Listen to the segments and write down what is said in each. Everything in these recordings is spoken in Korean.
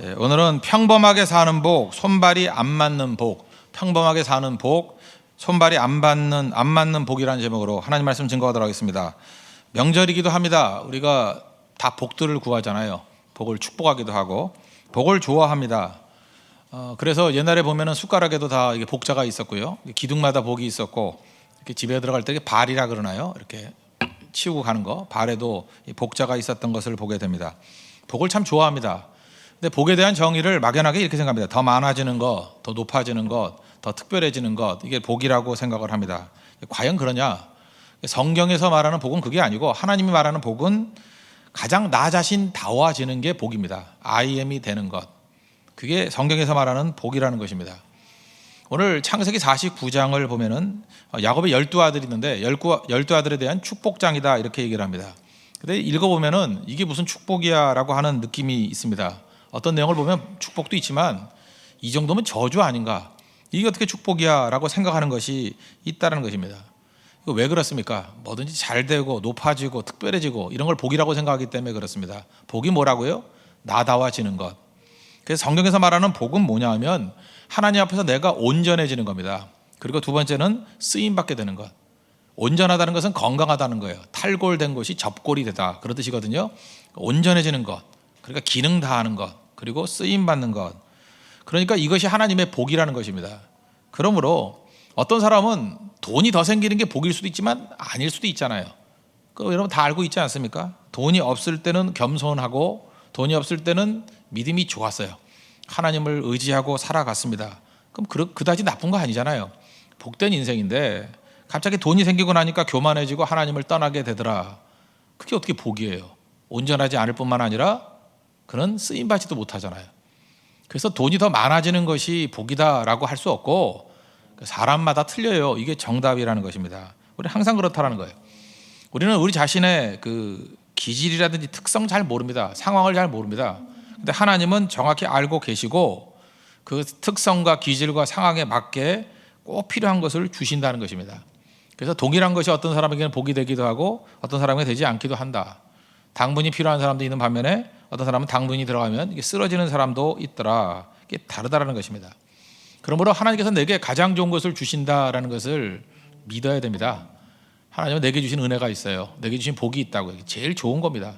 오늘은 평범하게 사는 복, 손발이 안 맞는 복, 평범하게 사는 복, 손발이 안 맞는 복이라는 제목으로 하나님 말씀 증거하도록 하겠습니다. 명절이기도 합니다. 우리가 다 복들을 구하잖아요. 복을 축복하기도 하고 복을 좋아합니다. 그래서 옛날에 보면은 숟가락에도 다 이게 복자가 있었고요. 기둥마다 복이 있었고, 이렇게 집에 들어갈 때 발이라 그러나요? 이렇게 치우고 가는 거, 발에도 복자가 있었던 것을 보게 됩니다. 복을 참 좋아합니다. 근데 복에 대한 정의를 막연하게 이렇게 생각합니다. 더 많아지는 것, 더 높아지는 것, 더 특별해지는 것, 이게 복이라고 생각을 합니다. 과연 그러냐? 성경에서 말하는 복은 그게 아니고, 하나님이 말하는 복은 가장 나 자신다워지는 게 복입니다. I am이 되는 것, 그게 성경에서 말하는 복이라는 것입니다. 오늘 창세기 49장을 보면은 야곱의 12아들이 있는데 12아들에 대한 축복장이다 이렇게 얘기를 합니다. 근데 읽어보면은 이게 무슨 축복이야 라고 하는 느낌이 있습니다. 어떤 내용을 보면 축복도 있지만 이 정도면 저주 아닌가, 이게 어떻게 축복이야 라고 생각하는 것이 있다는 것입니다. 이거 왜 그렇습니까? 뭐든지 잘 되고 높아지고 특별해지고 이런 걸 복이라고 생각하기 때문에 그렇습니다. 복이 뭐라고요? 나다워지는 것. 그래서 성경에서 말하는 복은 뭐냐 하면 하나님 앞에서 내가 온전해지는 겁니다. 그리고 두 번째는 쓰임받게 되는 것. 온전하다는 것은 건강하다는 거예요. 탈골된 것이 접골이 되다, 그런 뜻이거든요. 온전해지는 것, 그러니까 기능 다하는 것, 그리고 쓰임받는 것. 그러니까 이것이 하나님의 복이라는 것입니다. 그러므로 어떤 사람은 돈이 더 생기는 게 복일 수도 있지만 아닐 수도 있잖아요. 여러분 다 알고 있지 않습니까? 돈이 없을 때는 겸손하고 돈이 없을 때는 믿음이 좋았어요. 하나님을 의지하고 살아갔습니다. 그럼 그다지 나쁜 거 아니잖아요. 복된 인생인데 갑자기 돈이 생기고 나니까 교만해지고 하나님을 떠나게 되더라. 그게 어떻게 복이에요? 온전하지 않을 뿐만 아니라 그는 쓰임받지도 못하잖아요. 그래서 돈이 더 많아지는 것이 복이다라고 할 수 없고, 사람마다 틀려요. 이게 정답이라는 것입니다. 우리 항상 그렇다라는 거예요. 우리는 우리 자신의 그 기질이라든지 특성 잘 모릅니다. 상황을 잘 모릅니다. 근데 하나님은 정확히 알고 계시고 그 특성과 기질과 상황에 맞게 꼭 필요한 것을 주신다는 것입니다. 그래서 동일한 것이 어떤 사람에게는 복이 되기도 하고 어떤 사람에게 되지 않기도 한다. 당분이 필요한 사람도 있는 반면에 어떤 사람은 당분이 들어가면 이게 쓰러지는 사람도 있더라. 이게 다르다라는 것입니다. 그러므로 하나님께서 내게 가장 좋은 것을 주신다라는 것을 믿어야 됩니다. 하나님은 내게 주신 은혜가 있어요. 내게 주신 복이 있다고. 제일 좋은 겁니다.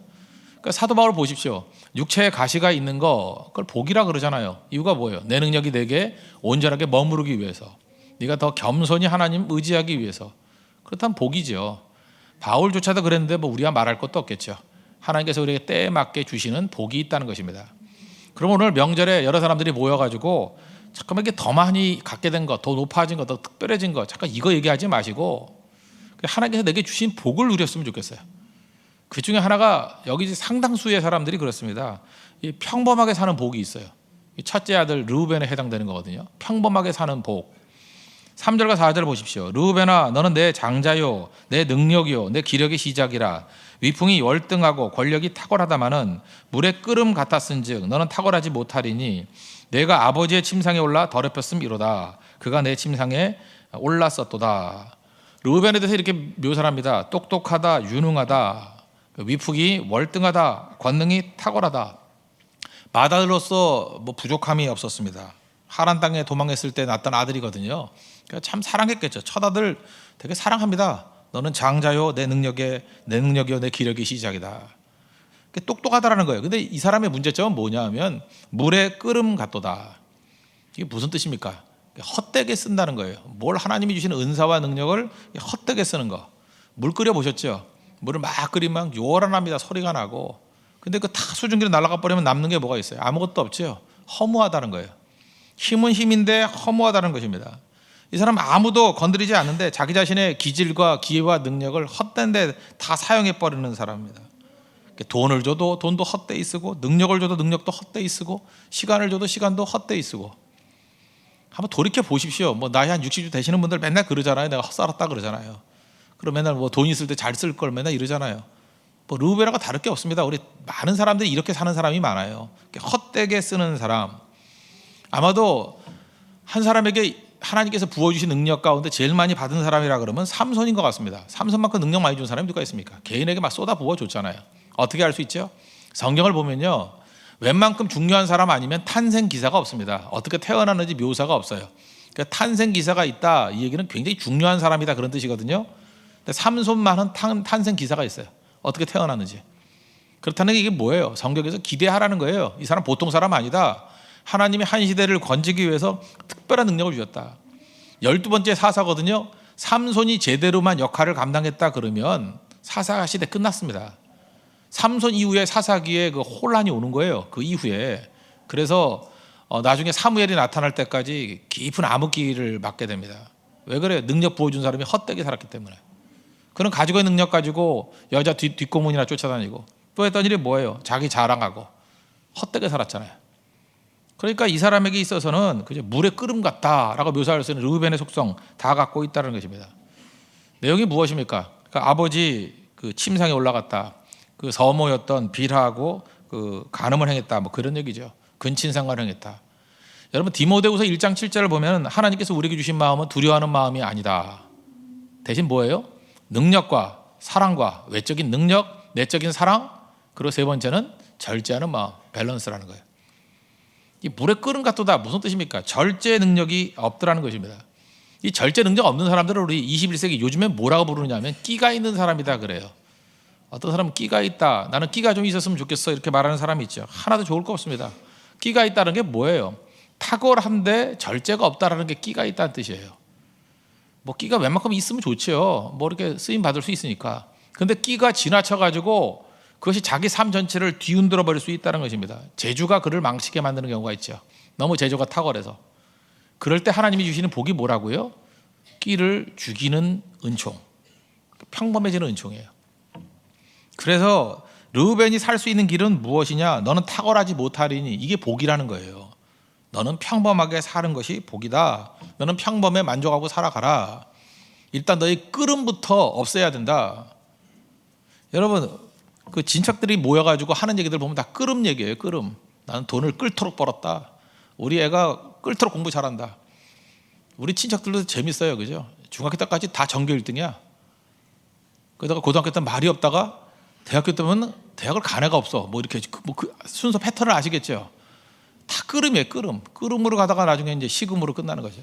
그러니까 사도 바울 보십시오. 육체에 가시가 있는 거, 그걸 복이라 그러잖아요. 이유가 뭐예요? 내 능력이 내게 온전하게 머무르기 위해서, 네가 더 겸손히 하나님 의지하기 위해서. 그렇다면 복이죠. 바울조차도 그랬는데 뭐 우리가 말할 것도 없겠죠. 하나님께서 우리에게 때에 맞게 주시는 복이 있다는 것입니다. 그럼 오늘 명절에 여러 사람들이 모여가지고 잠깐만 이게 더 많이 갖게 된 것, 더 높아진 것, 더 특별해진 것, 잠깐 이거 얘기하지 마시고 하나님께서 내게 주신 복을 누렸으면 좋겠어요. 그 중에 하나가 여기 상당수의 사람들이 그렇습니다. 이 평범하게 사는 복이 있어요. 첫째 아들 르우벤에 해당되는 거거든요. 평범하게 사는 복. 3절과 4절 보십시오. 르우벤아, 너는 내 장자요, 내 능력이요, 내 기력의 시작이라. 위풍이 월등하고 권력이 탁월하다마는 물의 끓음 같았은즉 너는 탁월하지 못하리니 내가 아버지의 침상에 올라 더럽혔음 이로다. 그가 내 침상에 올랐었도다. 르우벤에 대해서 이렇게 묘사합니다. 똑똑하다, 유능하다, 위풍이 월등하다, 권능이 탁월하다. 맏아들로서 뭐 부족함이 없었습니다. 하란 땅에 도망했을 때 낳았던 아들이거든요. 그러니까 참 사랑했겠죠. 첫아들 되게 사랑합니다. 너는 장자요, 내 능력이요, 내 기력이 시작이다. 똑똑하다라는 거예요. 근데 이 사람의 문제점은 뭐냐 하면 물의 끓음 같도다. 이게 무슨 뜻입니까? 헛되게 쓴다는 거예요. 뭘 하나님이 주시는 은사와 능력을 헛되게 쓰는 거. 물 끓여 보셨죠? 물을 막 끓이면 요란합니다. 소리가 나고. 근데 그 다 수증기로 날아가 버리면 남는 게 뭐가 있어요? 아무것도 없죠. 허무하다는 거예요. 힘은 힘인데 허무하다는 것입니다. 이 사람 아무도 건드리지 않는데 자기 자신의 기질과 기회와 능력을 헛된 데 다 사용해 버리는 사람입니다. 돈을 줘도 돈도 헛되이 쓰고, 능력을 줘도 능력도 헛되이 쓰고, 시간을 줘도 시간도 헛되이 쓰고. 한번 돌이켜 보십시오. 뭐 나이 한 60주 되시는 분들 맨날 그러잖아요. 내가 헛살았다 그러잖아요. 그럼 맨날 뭐 돈 있을 때 잘 쓸 걸 맨날 이러잖아요. 뭐 르우벤하고 다를 게 없습니다. 우리 많은 사람들이 이렇게 사는 사람이 많아요. 헛되게 쓰는 사람. 아마도 한 사람에게 하나님께서 부어주신 능력 가운데 제일 많이 받은 사람이라 그러면 삼손인 것 같습니다. 삼손만큼 능력 많이 준 사람이 누가 있습니까? 개인에게 막 쏟아 부어줬잖아요. 어떻게 알 수 있죠? 성경을 보면요, 웬만큼 중요한 사람 아니면 탄생 기사가 없습니다. 어떻게 태어났는지 묘사가 없어요. 그러니까 탄생 기사가 있다, 이 얘기는 굉장히 중요한 사람이다, 그런 뜻이거든요. 근데 삼손만은 탄생 기사가 있어요. 어떻게 태어났는지. 그렇다는 게 이게 뭐예요? 성경에서 기대하라는 거예요. 이 사람 보통 사람 아니다. 하나님이 한 시대를 건지기 위해서 특별한 능력을 주셨다. 12번째 사사거든요. 삼손이 제대로만 역할을 감당했다 그러면 사사 시대 끝났습니다. 삼손 이후에 사사기에 그 혼란이 오는 거예요. 그 이후에. 그래서 나중에 사무엘이 나타날 때까지 깊은 암흑기를 맞게 됩니다. 왜 그래요? 능력 부어준 사람이 헛되게 살았기 때문에. 그런 가지고 있는 능력 가지고 여자 뒷고문이나 쫓아다니고 또 했던 일이 뭐예요? 자기 자랑하고 헛되게 살았잖아요. 그러니까 이 사람에게 있어서는 그저 물의 끓음 같다라고 묘사할 수 있는 르우벤의 속성 다 갖고 있다는 것입니다. 내용이 무엇입니까? 그러니까 아버지 그 침상에 올라갔다. 그 서모였던 빌하고 그 간음을 행했다. 뭐 그런 얘기죠. 근친상간을 행했다. 여러분 디모데후서 1장 7절을 보면 하나님께서 우리에게 주신 마음은 두려워하는 마음이 아니다. 대신 뭐예요? 능력과 사랑과 외적인 능력, 내적인 사랑, 그리고 세 번째는 절제하는 마음, 밸런스라는 거예요. 이 물에 끓은 같도다 무슨 뜻입니까? 절제 능력이 없더라는 것입니다. 이 절제 능력 없는 사람들을 우리 21세기 요즘에 뭐라고 부르냐면 끼가 있는 사람이다 그래요. 어떤 사람은 끼가 있다. 나는 끼가 좀 있었으면 좋겠어. 이렇게 말하는 사람이 있죠. 하나도 좋을 거 없습니다. 끼가 있다는 게 뭐예요? 탁월한데 절제가 없다라는 게 끼가 있다는 뜻이에요. 뭐 끼가 웬만큼 있으면 좋죠. 뭐 이렇게 쓰임 받을 수 있으니까. 근데 끼가 지나쳐가지고 그것이 자기 삶 전체를 뒤흔들어 버릴 수 있다는 것입니다. 재주가 그를 망치게 만드는 경우가 있죠. 너무 재주가 탁월해서. 그럴 때 하나님이 주시는 복이 뭐라고요? 끼를 죽이는 은총. 평범해지는 은총이에요. 그래서 르우벤이 살 수 있는 길은 무엇이냐? 너는 탁월하지 못하리니, 이게 복이라는 거예요. 너는 평범하게 사는 것이 복이다. 너는 평범에 만족하고 살아가라. 일단 너의 끓음부터 없애야 된다. 여러분 그 친척들이 모여가지고 하는 얘기들 보면 다 끓음 얘기예요. 끓음. 나는 돈을 끓도록 벌었다. 우리 애가 끓도록 공부 잘한다. 우리 친척들도 재밌어요, 그죠? 중학교 때까지 다 전교 1등이야. 그러다가 고등학교 때 말이 없다가 대학교 때면 대학을 간 애가 없어. 뭐 이렇게 그 순서 패턴을 아시겠죠? 다 끓음이에요, 끓음. 끓음으로 가다가 나중에 이제 식음으로 끝나는 거죠.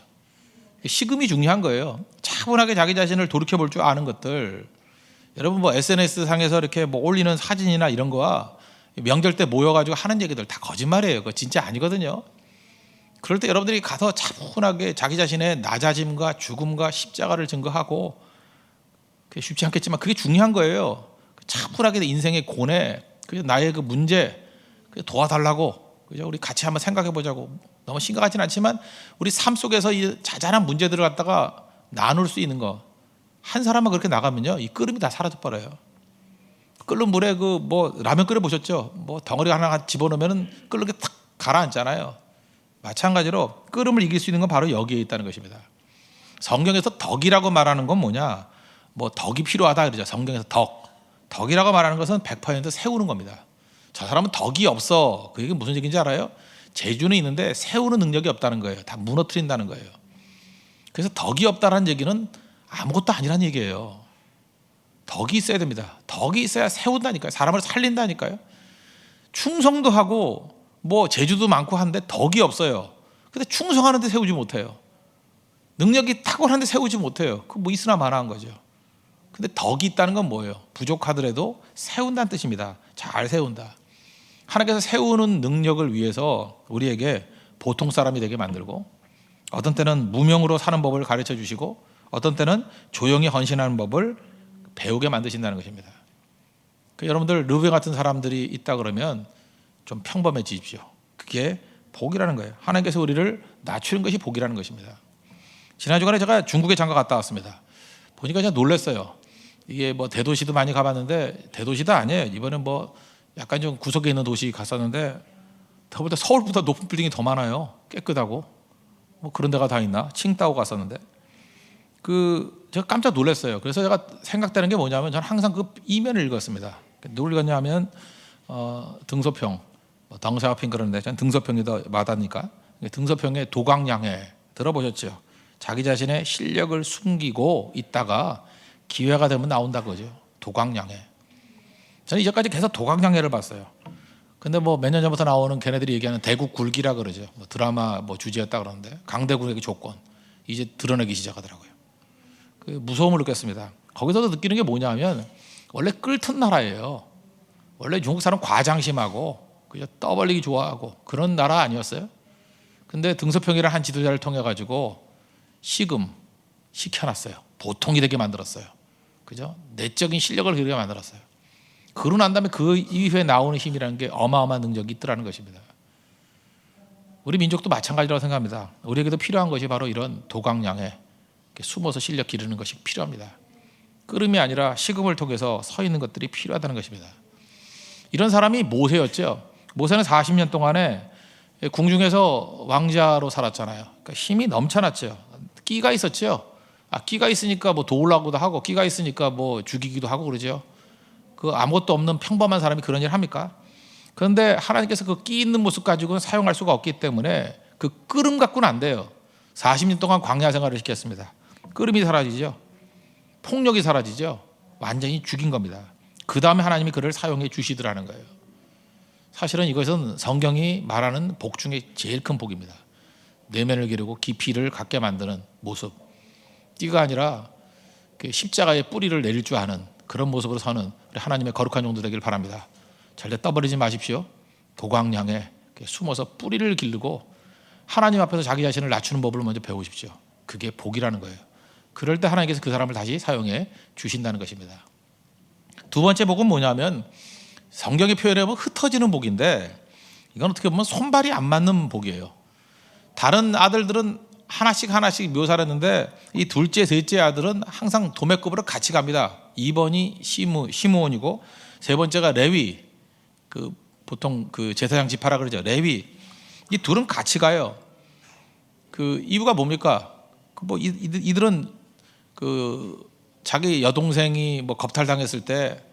식음이 중요한 거예요. 차분하게 자기 자신을 돌이켜 볼 줄 아는 것들. 여러분 뭐 SNS 상에서 이렇게 뭐 올리는 사진이나 이런 거와 명절 때 모여가지고 하는 얘기들 다 거짓말이에요. 그거 진짜 아니거든요. 그럴 때 여러분들이 가서 차분하게 자기 자신의 낮아짐과 죽음과 십자가를 증거하고, 그게 쉽지 않겠지만 그게 중요한 거예요. 차분하게 인생의 고뇌, 나의 그 문제 도와달라고, 그죠? 우리 같이 한번 생각해 보자고. 너무 심각하진 않지만 우리 삶 속에서 이 자잘한 문제들을 갖다가 나눌 수 있는 거. 한 사람만 그렇게 나가면요, 이 끓음이 다 사라져 버려요. 끓는 물에 그 뭐 라면 끓여 보셨죠? 뭐 덩어리 하나 집어넣으면 끓는 게 탁 가라앉잖아요. 마찬가지로 끓음을 이길 수 있는 건 바로 여기에 있다는 것입니다. 성경에서 덕이라고 말하는 건 뭐냐? 뭐 덕이 필요하다 그러죠. 성경에서 덕이라고 말하는 것은 100% 세우는 겁니다. 저 사람은 덕이 없어. 그 얘기 무슨 얘기인지 알아요? 재주는 있는데 세우는 능력이 없다는 거예요. 다 무너뜨린다는 거예요. 그래서 덕이 없다는 얘기는 아무것도 아니란 얘기예요. 덕이 있어야 됩니다. 덕이 있어야 세운다니까요. 사람을 살린다니까요. 충성도 하고 뭐 재주도 많고 한데 덕이 없어요. 근데 충성하는데 세우지 못해요. 능력이 탁월한데 세우지 못해요. 그 뭐 있으나 마나한 거죠. 근데 덕이 있다는 건 뭐예요? 부족하더라도 세운다는 뜻입니다. 잘 세운다. 하나님께서 세우는 능력을 위해서 우리에게 보통 사람이 되게 만들고, 어떤 때는 무명으로 사는 법을 가르쳐 주시고, 어떤 때는 조용히 헌신하는 법을 배우게 만드신다는 것입니다. 여러분들 르우벤 같은 사람들이 있다 그러면 좀 평범해지십시오. 그게 복이라는 거예요. 하나님께서 우리를 낮추는 것이 복이라는 것입니다. 지난 주간에 제가 중국에 잠깐 갔다 왔습니다. 보니까 제가 놀랐어요. 이게 뭐 대도시도 많이 가봤는데 대도시도 아니에요. 이번엔 뭐 약간 좀 구석에 있는 도시 갔었는데 더보다 서울보다 높은 빌딩이 더 많아요. 깨끗하고 뭐 그런 데가 다 있나? 칭다오 갔었는데 제가 깜짝 놀랐어요. 그래서 제가 생각되는 게 뭐냐면 저는 항상 그 이면을 읽었습니다. 누굴 읽었냐면 등소평, 덩샤오핑 그러는데 저는 등소평이 더 맞다니까. 등소평의 도광양해 들어보셨죠? 자기 자신의 실력을 숨기고 있다가 기회가 되면 나온다 그죠. 도광양해. 저는 이제까지 계속 도광양해를 봤어요. 근데 뭐 몇 년 전부터 나오는 걔네들이 얘기하는 대국 굴기라 그러죠. 뭐 드라마 뭐 주제였다 그러는데 강대국에게 조건 이제 드러내기 시작하더라고요. 그 무서움을 느꼈습니다. 거기서도 느끼는 게 뭐냐면 원래 끓던 나라예요. 원래 중국 사람 과장심하고 그저 떠벌리기 좋아하고 그런 나라 아니었어요? 근데 등소평이라는 한 지도자를 통해 가지고 시금 시켜놨어요. 보통이 되게 만들었어요. 그죠? 내적인 실력을 기르게 만들었어요. 그러고 난 다음에 그 이후에 나오는 힘이라는 게 어마어마한 능력이 있더라는 것입니다. 우리 민족도 마찬가지라고 생각합니다. 우리에게도 필요한 것이 바로 이런 도강량에 숨어서 실력 기르는 것이 필요합니다. 끓음이 아니라 식음을 통해서 서 있는 것들이 필요하다는 것입니다. 이런 사람이 모세였죠. 모세는 40년 동안에 궁중에서 왕자로 살았잖아요. 그러니까 힘이 넘쳐났죠. 끼가 있었죠. 끼가 있으니까 뭐 도우려고도 하고 끼가 있으니까 뭐 죽이기도 하고 그러죠. 그 아무것도 없는 평범한 사람이 그런 일 합니까? 그런데 하나님께서 그 끼 있는 모습 가지고는 사용할 수가 없기 때문에 그 끓음 갖고는 안 돼요. 40년 동안 광야 생활을 시켰습니다. 끓음이 사라지죠. 폭력이 사라지죠. 완전히 죽인 겁니다. 그 다음에 하나님이 그를 사용해 주시더라는 거예요. 사실은 이것은 성경이 말하는 복 중에 제일 큰 복입니다. 내면을 기르고 깊이를 갖게 만드는 모습. 띠가 아니라 십자가의 뿌리를 내릴 줄 아는 그런 모습으로 서는 우리 하나님의 거룩한 종들 되길 바랍니다. 절대 떠버리지 마십시오. 도광량에 숨어서 뿌리를 기르고 하나님 앞에서 자기 자신을 낮추는 법을 먼저 배우십시오. 그게 복이라는 거예요. 그럴 때 하나님께서 그 사람을 다시 사용해 주신다는 것입니다. 두 번째 복은 뭐냐면 성경의 표현에 흩어지는 복인데 이건 어떻게 보면 손발이 안 맞는 복이에요. 다른 아들들은 하나씩 묘사를 했는데 이 둘째, 셋째 아들은 항상 도매급으로 같이 갑니다. 2번이 시므온이고 세 번째가 레위, 그 보통 그 제사장 지파라 그러죠. 레위. 이 둘은 같이 가요. 그 이유가 뭡니까? 뭐 이들은 그 자기 여동생이 뭐 겁탈당했을 때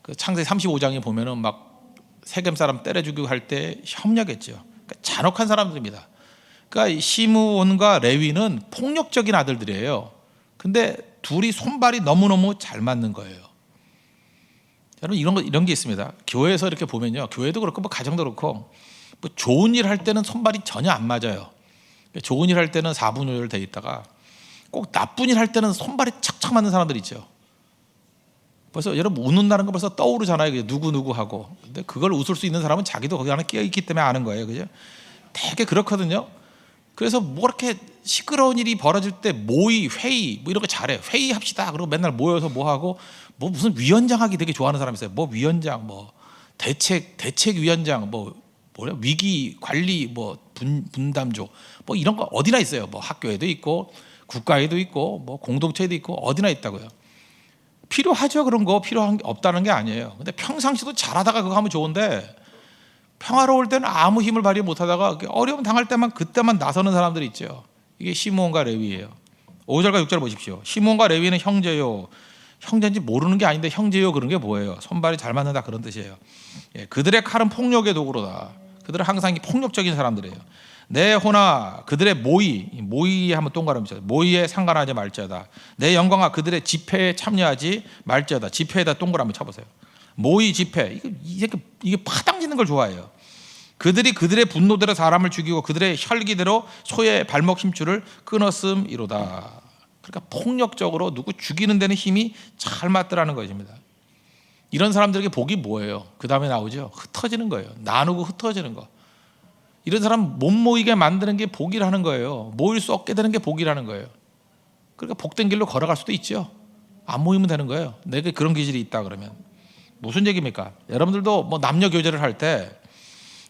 그 창세기 35장에 보면은 막 세겜 사람 때려 죽이고 할 때 협력했죠. 그러니까 잔혹한 사람들입니다. 그러니까 시므온과 레위는 폭력적인 아들들이에요. 근데 둘이 손발이 너무너무 잘 맞는 거예요. 여러분 이런 게 있습니다. 교회에서 이렇게 보면요. 교회도 그렇고 뭐 가정도 그렇고 뭐 좋은 일 할 때는 손발이 전혀 안 맞아요. 좋은 일 할 때는 4분율 돼 있다가 꼭 나쁜 일 할 때는 손발이 착착 맞는 사람들 있죠. 벌써 여러분 웃는다는 거 벌써 떠오르잖아요. 누구 하고. 근데 그걸 웃을 수 있는 사람은 자기도 거기 안에 끼어 있기 때문에 아는 거예요. 그죠? 되게 그렇거든요. 그래서 뭐 이렇게 시끄러운 일이 벌어질 때 모의, 회의 뭐 이런 거 잘해. 회의합시다. 그리고 맨날 모여서 뭐 하고 뭐 무슨 위원장 하기 되게 좋아하는 사람이 있어요. 뭐 위원장, 뭐 대책위원장, 뭐 뭐냐 위기 관리, 뭐 분담조, 뭐 이런 거 어디나 있어요. 뭐 학교에도 있고 국가에도 있고 뭐 공동체에도 있고 어디나 있다고요. 필요하죠. 그런 거 필요한 게 없다는 게 아니에요. 근데 평상시도 잘하다가 그거 하면 좋은데 평화로울 때는 아무 힘을 발휘 못하다가 어려움 당할 때만 그때만 나서는 사람들이 있죠. 이게 시므온과 레위예요. 5절과 6절 보십시오. 시므온과 레위는 형제요. 형제인지 모르는 게 아닌데 형제요 그런 게 뭐예요? 손발이 잘 맞는다 그런 뜻이에요. 그들의 칼은 폭력의 도구로다. 그들은 항상 폭력적인 사람들이에요. 내 호나 그들의 모의에 한번 동그라미 쳐요. 모의에 상관하지 말지어다. 내 영광아 그들의 집회에 참여하지 말지어다. 집회에다 동그라미 쳐보세요. 모의 집회 이게 파당지는 걸 좋아해요. 그들이 그들의 분노대로 사람을 죽이고 그들의 혈기대로 소의 발목 힘줄을 끊었음이로다. 그러니까 폭력적으로 누구 죽이는 데는 힘이 잘 맞더라는 것입니다. 이런 사람들에게 복이 뭐예요? 그 다음에 나오죠. 흩어지는 거예요. 나누고 흩어지는 거. 이런 사람 못 모이게 만드는 게 복이라는 거예요. 모일 수 없게 되는 게 복이라는 거예요. 그러니까 복된 길로 걸어갈 수도 있죠. 안 모이면 되는 거예요. 내게 그런 기질이 있다 그러면. 무슨 얘기입니까? 여러분들도 뭐 남녀 교제를 할 때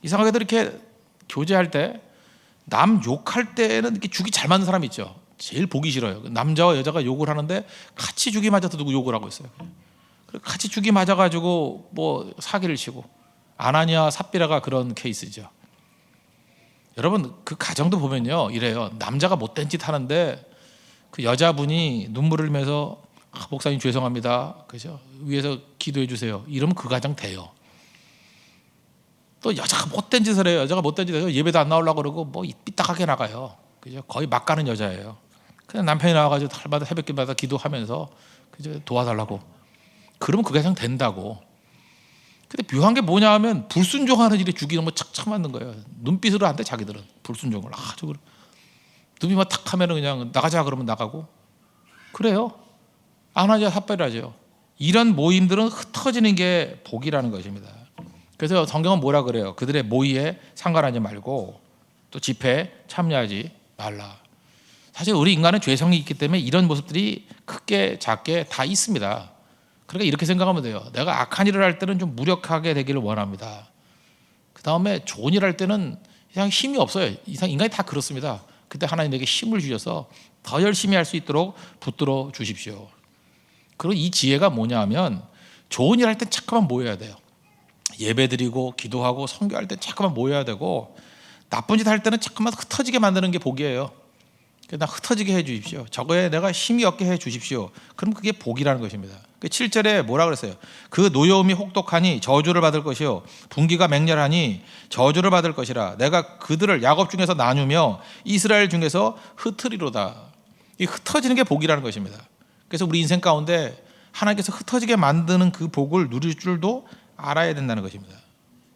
이상하게도 이렇게 교제할 때 남 욕할 때는 이렇게 죽이 잘 맞는 사람이 있죠. 제일 보기 싫어요. 남자와 여자가 욕을 하는데 같이 죽이 맞아서 누구 욕을 하고 있어요. 같이 죽이 맞아가지고 뭐 사기를 치고 아나니아 삽비라가 그런 케이스죠. 여러분 그 가정도 보면요 이래요. 남자가 못된 짓 하는데 그 여자분이 눈물을 흘리면서 목사님 죄송합니다. 그죠? 위에서 기도해 주세요. 이러면 그 가정 돼요. 또 여자가 못된 짓을 해요. 여자가 못된 짓을 해서 예배도 안 나오려고 그러고 뭐 삐딱하게 나가요. 그죠? 거의 막 가는 여자예요. 그냥 남편이 나와가지고 달마다 새벽기마다 기도하면서 그죠? 도와달라고. 그러면 그 가정 된다고. 근데 묘한 게 뭐냐 하면 불순종하는 일에 죽이 너무 착착 맞는 거예요. 눈빛으로 한대 자기들은 불순종을 아주 그래. 눈빛만 탁 하면 그냥 나가자 그러면 나가고 그래요. 안 하자 삿발하죠. 이런 모임들은 흩어지는 게 복이라는 것입니다. 그래서 성경은 뭐라 그래요? 그들의 모의에 상관하지 말고 또 집회에 참여하지 말라. 사실 우리 인간은 죄성이 있기 때문에 이런 모습들이 크게 작게 다 있습니다. 그러니까 이렇게 생각하면 돼요. 내가 악한 일을 할 때는 좀 무력하게 되기를 원합니다. 그 다음에 좋은 일 할 때는 이상 힘이 없어요. 이상 인간이 다 그렇습니다. 그때 하나님 내게 힘을 주셔서 더 열심히 할 수 있도록 붙들어 주십시오. 그리고 이 지혜가 뭐냐 하면 좋은 일 할 때 잠깐만 모여야 돼요. 예배드리고 기도하고 선교할 때 잠깐만 모여야 되고 나쁜 짓 할 때는 잠깐만 흩어지게 만드는 게 복이에요. 나 흩어지게 해 주십시오. 저거에 내가 힘이 없게 해 주십시오. 그럼 그게 복이라는 것입니다. 7절에 뭐라 그랬어요? 그 노여움이 혹독하니 저주를 받을 것이요 분기가 맹렬하니 저주를 받을 것이라. 내가 그들을 야곱 중에서 나누며 이스라엘 중에서 흩으리로다. 이 흩어지는 게 복이라는 것입니다. 그래서 우리 인생 가운데 하나님께서 흩어지게 만드는 그 복을 누릴 줄도 알아야 된다는 것입니다.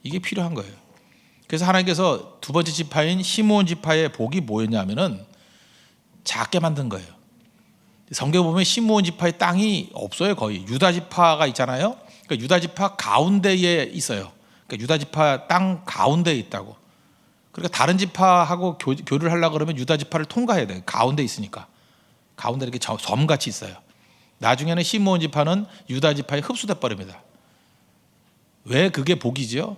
이게 필요한 거예요. 그래서 하나님께서 두 번째 지파인 시므온 지파의 복이 뭐였냐면은 작게 만든 거예요. 성경에 보면 시므온 지파의 땅이 없어요. 거의 유다 지파가 있잖아요. 그러니까 유다 지파 가운데에 있어요. 그러니까 유다 지파 땅 가운데에 있다고. 그러니까 다른 지파하고 교류를 하려고 그러면 유다 지파를 통과해야 돼요. 가운데 있으니까. 가운데 이렇게 섬같이 있어요. 나중에는 시므온 지파는 유다 지파에 흡수돼 버립니다. 왜 그게 복이죠?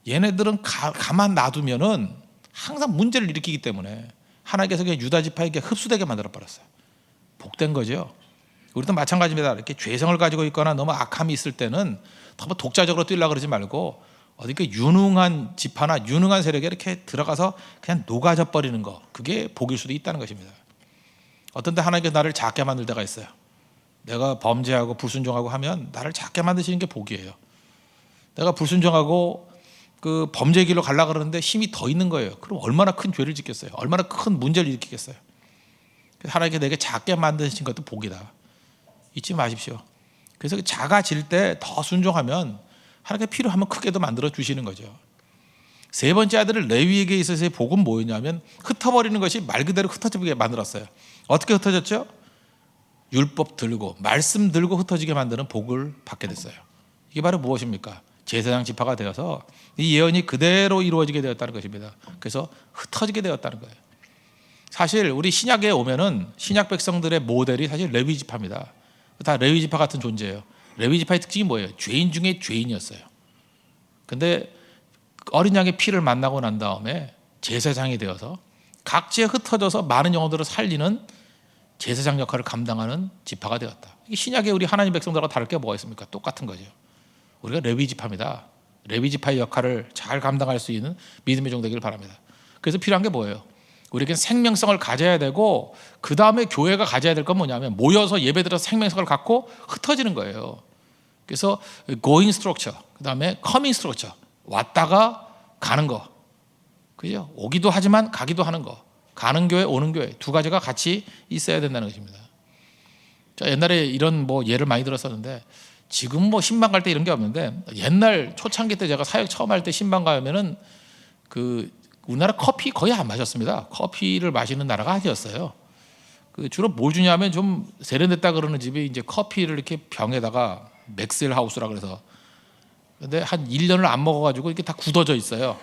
얘네들은 가만 놔두면은 항상 문제를 일으키기 때문에 하나님께서 그냥 유다 지파에게 흡수되게 만들어 버렸어요. 복된 거죠. 우리도 마찬가지입니다. 이렇게 죄성을 가지고 있거나 너무 악함이 있을 때는 너무 독자적으로 뛰려고 그러지 말고 어디 그 유능한 지파나 유능한 세력에 이렇게 들어가서 그냥 녹아져 버리는 거, 그게 복일 수도 있다는 것입니다. 어떤 때 하나님께서 나를 작게 만들 때가 있어요. 내가 범죄하고 불순종하고 하면 나를 작게 만드시는 게 복이에요. 내가 불순종하고 그 범죄 길로 가려고 그러는데 힘이 더 있는 거예요. 그럼 얼마나 큰 죄를 짓겠어요. 얼마나 큰 문제를 일으키겠어요. 하나님께 내게 작게 만드신 것도 복이다. 잊지 마십시오. 그래서 작아질 때 더 순종하면 하나님께 필요하면 크게도 만들어 주시는 거죠. 세 번째 아들을 레위에게 있어서의 복은 뭐였냐면 흩어버리는 것이 말 그대로 흩어지게 만들었어요. 어떻게 흩어졌죠? 율법 들고 말씀 들고 흩어지게 만드는 복을 받게 됐어요. 이게 바로 무엇입니까? 제사장 지파가 되어서 이 예언이 그대로 이루어지게 되었다는 것입니다. 그래서 흩어지게 되었다는 거예요. 사실 우리 신약에 오면은 신약 백성들의 모델이 사실 레위 지파입니다. 다 레위 지파 같은 존재예요. 레위 지파의 특징이 뭐예요? 죄인 중에 죄인이었어요. 근데 어린 양의 피를 만나고 난 다음에 제사장이 되어서 각지에 흩어져서 많은 영혼들을 살리는 제사장 역할을 감당하는 지파가 되었다. 이게 신약에 우리 하나님 백성들하고 다를 게 뭐가 있습니까? 똑같은 거죠. 우리가 레위 지파입니다. 레위 지파의 역할을 잘 감당할 수 있는 믿음의 종 되기를 바랍니다. 그래서 필요한 게 뭐예요? 우리에겐 생명성을 가져야 되고 그 다음에 교회가 가져야 될 건 뭐냐면 모여서 예배드려서 생명성을 갖고 흩어지는 거예요. 그래서 going structure, 그 다음에 coming structure, 왔다가 가는 거, 그죠? 오기도 하지만 가기도 하는 거, 가는 교회, 오는 교회 두 가지가 같이 있어야 된다는 것입니다. 자, 옛날에 이런 뭐 예를 많이 들었었는데 지금 뭐 신방 갈 때 이런 게 없는데 옛날 초창기 때 제가 사역 처음 할 때 신방 가면은 그 우리나라 커피 거의 안 마셨습니다. 커피를 마시는 나라가 아니었어요. 그 주로 뭘 주냐면 좀 세련됐다 그러는 집이 이제 커피를 이렇게 병에다가 맥셀 하우스라 그래서 근데 한 1년을 안 먹어가지고 이렇게 다 굳어져 있어요.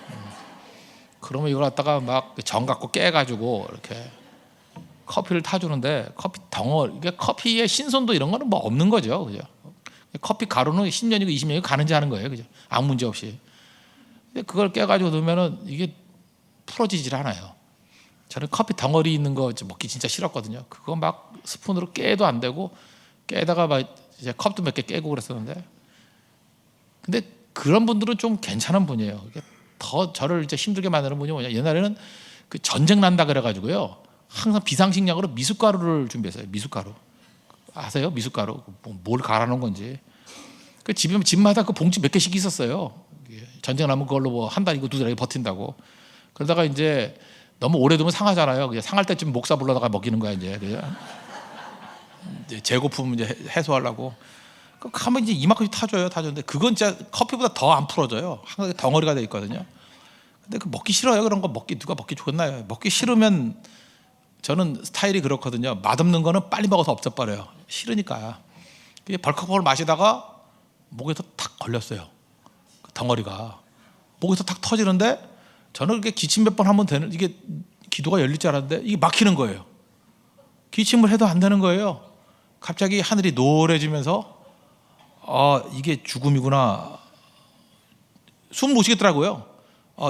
그러면 이걸 갖다가 막 정 갖고 깨가지고 이렇게 커피를 타주는데 커피 덩어리, 이게 커피의 신선도 이런 거는 뭐 없는 거죠, 그죠? 커피 가루는 10년이고 20년이고 가는지 하는 거예요, 그죠? 아무 문제 없이. 근데 그걸 깨가지고 넣으면은 이게 풀어지질 않아요. 저는 커피 덩어리 있는 거 먹기 진짜 싫었거든요. 그거 막 스푼으로 깨도 안 되고 깨다가 막 이제 컵도 몇 개 깨고 그랬었는데, 근데 그런 분들은 좀 괜찮은 분이에요. 더 저를 이제 힘들게 만드는 분이 뭐냐? 옛날에는 그 전쟁 난다 그래가지고요, 항상 비상식량으로 미숫가루를 준비했어요. 미숫가루 아세요? 미숫가루 뭘 갈아놓은 건지. 그 집마다 그 봉지 몇 개씩 있었어요. 전쟁 나면 그걸로 뭐 한 달이고 두 달이 버틴다고. 그러다가 이제 너무 오래 두면 상하잖아요. 그냥 상할 때쯤 목사 불러다가 먹이는 거야 이제. 재고품 이제 해소하려고. 가면 이제 이만큼 타줘는데 그건 진짜 커피보다 더 안 풀어져요. 항상 덩어리가 돼 있거든요. 근데 그 먹기 싫어요. 그런 거 누가 먹기 좋나요? 먹기 싫으면 저는 스타일이 그렇거든요. 맛없는 거는 빨리 먹어서 없애버려요. 싫으니까. 벌컥벌컥 마시다가 목에서 탁 걸렸어요. 그 덩어리가 목에서 탁 터지는데 저는 이렇게 기침 몇 번 하면 되는, 이게 기도가 열릴 줄 알았는데 이게 막히는 거예요. 기침을 해도 안 되는 거예요. 갑자기 하늘이 노래지면서 이게 죽음이구나. 숨 못 쉬겠더라고요.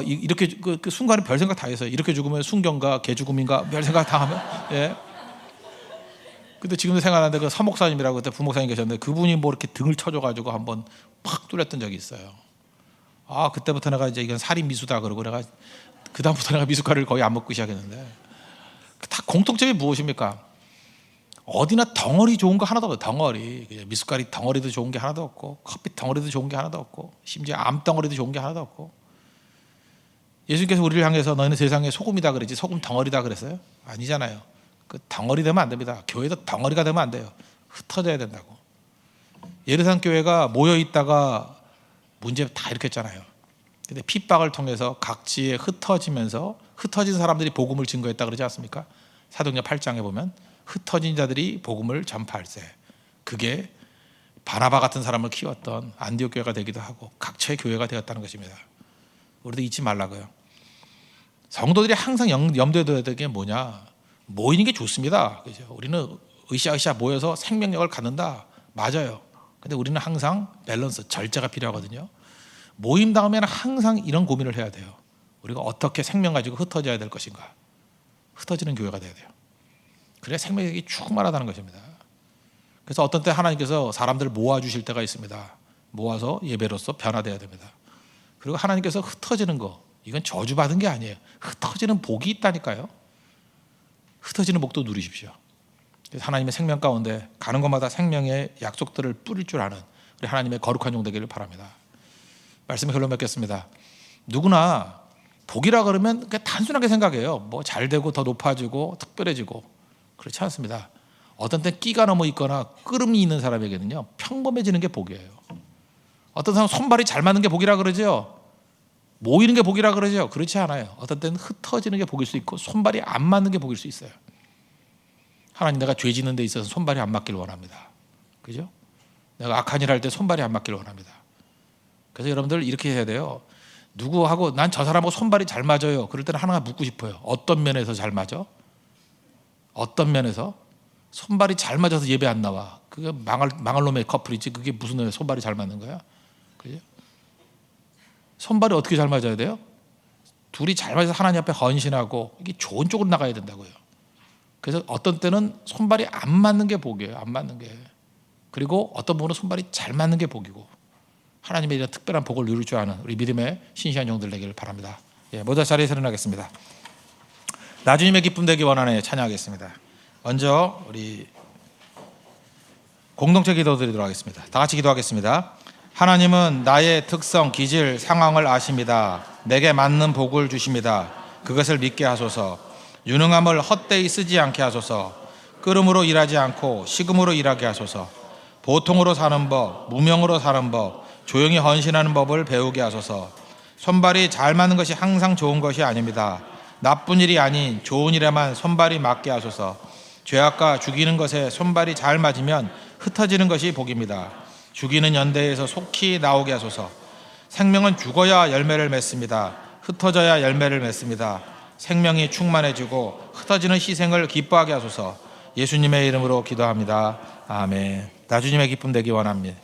이렇게 그 순간에 별 생각 다 했어요. 이렇게 죽으면 순경가 개죽음인가 별 생각 다 하면. 예. 근데 지금도 생각나는데 그 사목사님이라고 그때 부목사님 계셨는데 그분이 뭐 이렇게 등을 쳐줘가지고 한번 팍 뚫렸던 적이 있어요. 그때부터 내가 이제 이건 살인 미수다 그러고 내가 그 다음부터 내가 미숫가루를 거의 안 먹고 시작했는데, 다 공통점이 무엇입니까? 어디나 덩어리 좋은 거 하나도 없어요. 덩어리. 미숫가루 덩어리도 좋은 게 하나도 없고, 커피 덩어리도 좋은 게 하나도 없고, 심지어 암 덩어리도 좋은 게 하나도 없고. 예수님께서 우리를 향해서 너희는 세상의 소금이다 그랬지 소금 덩어리다 그랬어요? 아니잖아요. 그 덩어리 되면 안 됩니다. 교회도 덩어리가 되면 안 돼요. 흩어져야 된다고. 예루살렘 교회가 모여 있다가 문제 다 일으켰잖아요. 근데 핍박을 통해서 각지에 흩어지면서 흩어진 사람들이 복음을 증거했다 그러지 않습니까? 사도행전 8장에 보면 흩어진 자들이 복음을 전파할세. 그게 바나바 같은 사람을 키웠던 안디옥 교회가 되기도 하고 각처의 교회가 되었다는 것입니다. 우리도 잊지 말라고요. 성도들이 항상 염두에 둬야 될 게 뭐냐? 모이는 게 좋습니다. 그죠? 우리는 으쌰으쌰 모여서 생명력을 갖는다. 맞아요. 근데 우리는 항상 밸런스, 절제가 필요하거든요. 모임 다음에는 항상 이런 고민을 해야 돼요. 우리가 어떻게 생명 가지고 흩어져야 될 것인가? 흩어지는 교회가 돼야 돼요. 그래야 생명력이 충만하다는 것입니다. 그래서 어떤 때 하나님께서 사람들을 모아주실 때가 있습니다. 모아서 예배로서 변화돼야 됩니다. 그리고 하나님께서 흩어지는 거, 이건 저주받은 게 아니에요. 흩어지는 복이 있다니까요. 흩어지는 복도 누리십시오. 그래서 하나님의 생명 가운데 가는 곳마다 생명의 약속들을 뿌릴 줄 아는 우리 하나님의 거룩한 종 되기를 바랍니다. 말씀의 결론 맺겠습니다. 누구나 복이라 그러면 그냥 단순하게 생각해요. 뭐 잘 되고 더 높아지고 특별해지고, 그렇지 않습니다. 어떤 때 끼가 넘어 있거나 끄름이 있는 사람에게는요 평범해지는 게 복이에요. 어떤 사람은 손발이 잘 맞는 게 복이라 그러죠. 모이는 게 복이라 그러죠. 그렇지 않아요. 어떤 때는 흩어지는 게 복일 수 있고 손발이 안 맞는 게 복일 수 있어요. 하나님, 내가 죄 짓는 데 있어서 손발이 안 맞길 원합니다. 그죠? 내가 악한 일 할 때 손발이 안 맞길 원합니다. 그래서 여러분들 이렇게 해야 돼요. 누구하고 난 저 사람하고 손발이 잘 맞아요. 그럴 때는 하나 묻고 싶어요. 어떤 면에서 잘 맞아? 어떤 면에서? 손발이 잘 맞아서 예배 안 나와. 그게 망할 놈의 커플이지. 그게 무슨 놈의 손발이 잘 맞는 거야? 그죠? 손발이 어떻게 잘 맞아야 돼요? 둘이 잘 맞아서 하나님 앞에 헌신하고 이게 좋은 쪽으로 나가야 된다고요. 그래서 어떤 때는 손발이 안 맞는 게 복이에요. 안 맞는 게. 그리고 어떤 분은 손발이 잘 맞는 게 복이고, 하나님의 이런 특별한 복을 누릴 줄 아는 우리 믿음의 신실한 종들 되기를 바랍니다. 모두 자리에서 일어나겠습니다. 나주님의 기쁨 되기 원하네 찬양하겠습니다. 먼저 우리 공동체 기도 드리도록 하겠습니다. 다 같이 기도하겠습니다. 하나님은 나의 특성, 기질, 상황을 아십니다. 내게 맞는 복을 주십니다. 그것을 믿게 하소서. 유능함을 헛되이 쓰지 않게 하소서. 끄름으로 일하지 않고 식음으로 일하게 하소서. 보통으로 사는 법, 무명으로 사는 법, 조용히 헌신하는 법을 배우게 하소서. 손발이 잘 맞는 것이 항상 좋은 것이 아닙니다. 나쁜 일이 아닌 좋은 일에만 손발이 맞게 하소서. 죄악과 죽이는 것에 손발이 잘 맞으면 흩어지는 것이 복입니다. 죽이는 연대에서 속히 나오게 하소서. 생명은 죽어야 열매를 맺습니다. 흩어져야 열매를 맺습니다. 생명이 충만해지고 흩어지는 희생을 기뻐하게 하소서. 예수님의 이름으로 기도합니다. 아멘. 나주님의 기쁨 되기 원합니다.